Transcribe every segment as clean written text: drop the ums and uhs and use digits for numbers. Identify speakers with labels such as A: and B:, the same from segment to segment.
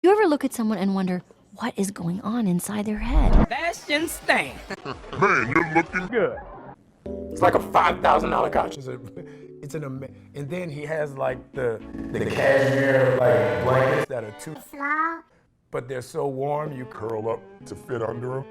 A: You ever look at someone and wonder what is going on inside their head?
B: Fashion Stan.
C: Man, you're looking good.
D: It's like a $5,000 couch. And then he has like the cashmere like blankets that are too small, but they're so warm you
C: Curl up to fit under him.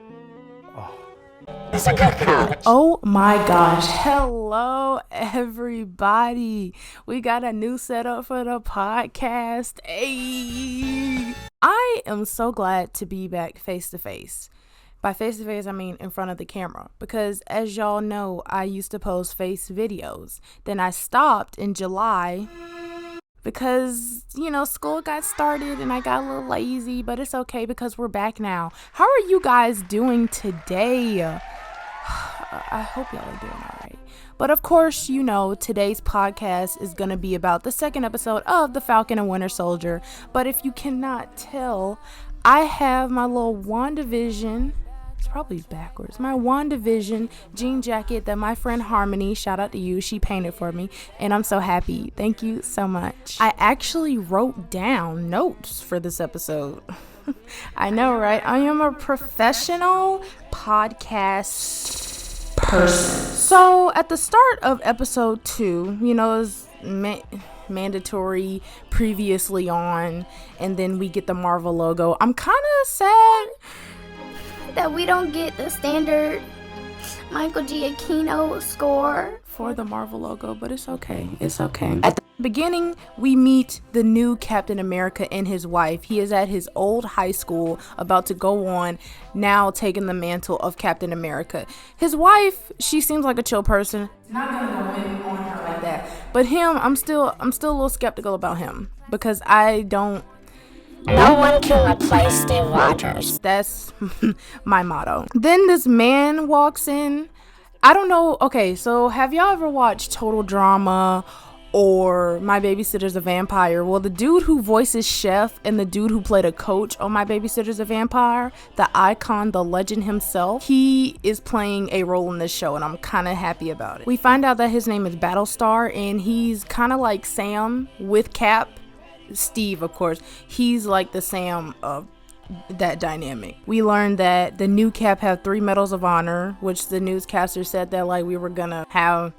E: It's a good couch.
F: Oh my gosh. Hello, everybody. We got a new setup for the podcast. Hey. I am so glad to be back face to face. By face to face, I mean in front of the camera. Because as y'all know, I used to post face videos. Then I stopped in July because, school got started and I got a little lazy. But it's okay because we're back now. How are you guys doing today? I hope y'all are doing all right. But of course, today's podcast is going to be about the second episode of The Falcon and Winter Soldier. But if you cannot tell, I have my little WandaVision, it's probably backwards, my WandaVision jean jacket that my friend Harmony, shout out to you, she painted for me. And I'm so happy. Thank you so much. I actually wrote down notes for this episode. I know, right? I am a professional podcast person. So at the start of episode 2, it was mandatory previously on, and then we get the Marvel logo. I'm kind of sad
E: That we don't get the standard Michael Giacchino score
F: for the Marvel logo, but it's okay. It's okay. At the beginning, we meet the new Captain America and his wife. He is at his old high school, about to go on, now taking the mantle of Captain America. His wife, she seems like a chill person. Not gonna go in on her like that. But him, I'm still a little skeptical about him because
E: No one can replace Steve Rogers.
F: That's my motto. Then this man walks in. I don't know. Okay, so have y'all ever watched Total Drama or My Babysitter's a Vampire? Well, the dude who voices Chef and the dude who played a coach on My Babysitter's a Vampire, the icon, the legend himself, he is playing a role in this show, and I'm kind of happy about it. We find out that his name is Battlestar, and he's kind of like Sam with Cap. Steve, of course, he's like the Sam of that dynamic. We learned that the new Cap have 3 medals of honor, which the newscaster said that like we were gonna have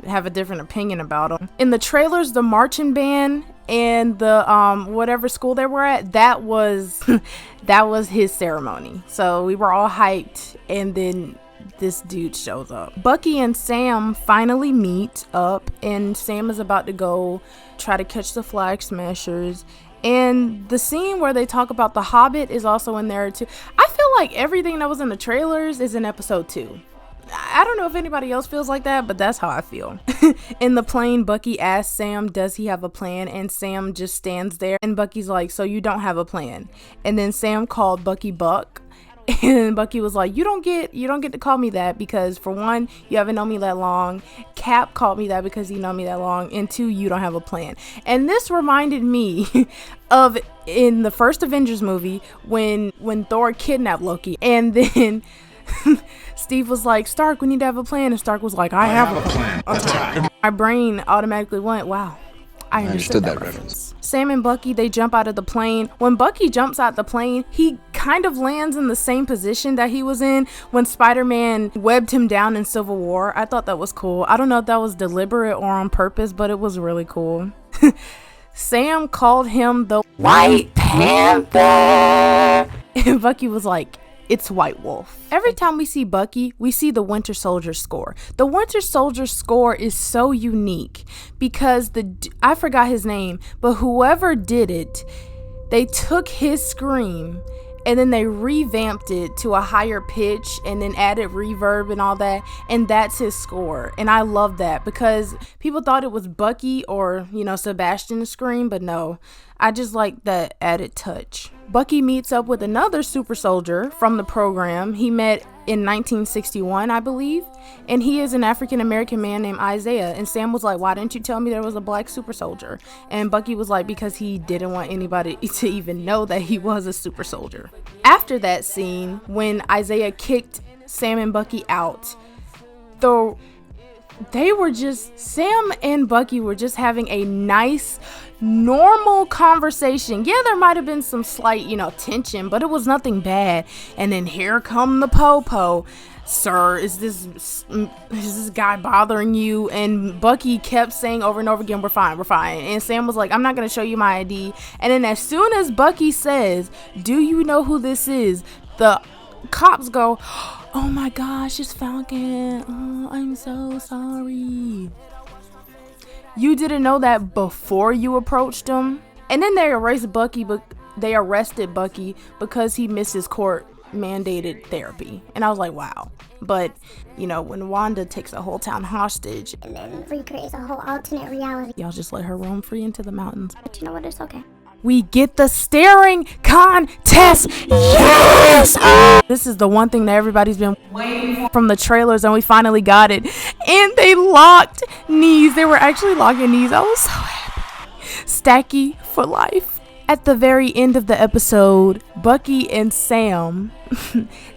F: a different opinion about them. In the trailers, the marching band and the whatever school they were at, that was his ceremony. So we were all hyped, and then this dude shows up. Bucky and Sam finally meet up, and Sam is about to go try to catch the Flag Smashers. And the scene where they talk about the Hobbit is also in there too. I feel like everything that was in the trailers is in episode 2. I don't know if anybody else feels like that, but that's how I feel. In the plane, Bucky asks Sam, does he have a plan? And Sam just stands there, and Bucky's like, so you don't have a plan? And then Sam called Bucky Buck. And Bucky was like, you don't get to call me that because, for one, you haven't known me that long. Cap called me that because he known me that long. And 2, you don't have a plan. And this reminded me of in the first Avengers movie when Thor kidnapped Loki. And then Steve was like, Stark, we need to have a plan. And Stark was like, I have a plan. Okay. My brain automatically went, wow. I understood that reference. Sam and Bucky, they jump out of the plane. When Bucky jumps out the plane, he kind of lands in the same position that he was in when Spider-Man webbed him down in Civil War. I thought that was cool. I don't know if that was deliberate or on purpose, but it was really cool. Sam called him the White Panther. And Bucky was like, it's White Wolf. Every time we see Bucky, we see the Winter Soldier score. The Winter Soldier score is so unique because I forgot his name, but whoever did it, they took his scream and then they revamped it to a higher pitch and then added reverb and all that, and that's his score. And I love that because people thought it was Bucky or, Sebastian's scream, but no, I just like that added touch. Bucky meets up with another super soldier from the program. He met in 1961, I believe, and he is an African-American man named Isaiah. And Sam was like, why didn't you tell me there was a black super soldier? And Bucky was like, because he didn't want anybody to even know that he was a super soldier. After that scene, when Isaiah kicked Sam and Bucky out, Sam and Bucky were just having a nice, normal conversation. Yeah, there might have been some slight, tension, but it was nothing bad. And then here come the po-po. Sir, is this guy bothering you? And Bucky kept saying over and over again, we're fine. And Sam was like, I'm not going to show you my ID. And then as soon as Bucky says, do you know who this is? The cops go, oh my gosh, it's Falcon. Oh, I'm so sorry. You didn't know that before you approached him? And then they arrested Bucky because he missed his court mandated therapy. And I was like, wow. But when Wanda takes a whole town hostage
E: and then recreates a whole alternate reality,
F: y'all just let her roam free into the mountains.
E: But you know what, it's okay.
F: We get the staring contest. Yes! This is the one thing that everybody's been waiting for from the trailers, and we finally got it. And they locked knees. They were actually locking knees. I was so happy. Stacky for life. At the very end of the episode, Bucky and Sam,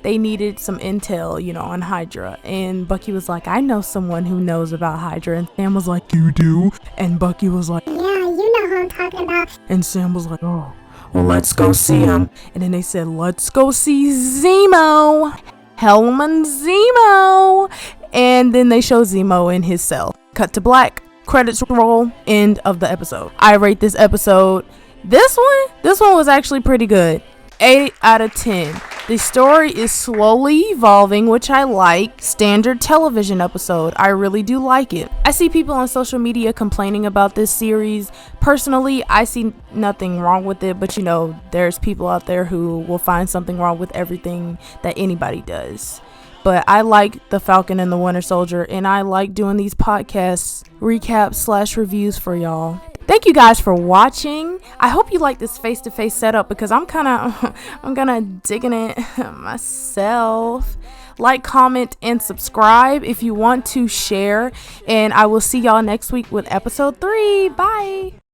F: they needed some intel, on Hydra. And Bucky was like, I know someone who knows about Hydra. And Sam was like, you do? And Bucky was like,
E: yeah, you know who I'm talking about.
F: And Sam was like, oh, well, let's go see him. And then they said, let's go see Zemo. Hellman Zemo. And then they show Zemo in his cell. Cut to black. Credits roll. End of the episode. I rate this episode. This one was actually pretty good. 8 out of 10. The story is slowly evolving, which I like. Standard television episode. I really do like it. I see people on social media complaining about this series. Personally, I see nothing wrong with it, but there's people out there who will find something wrong with everything that anybody does. But I like The Falcon and the Winter Soldier, and I like doing these podcasts, recaps / reviews for y'all. Thank you guys for watching. I hope you like this face-to-face setup because I'm kind of digging it myself. Like, comment, and subscribe if you want to share. And I will see y'all next week with episode 3. Bye.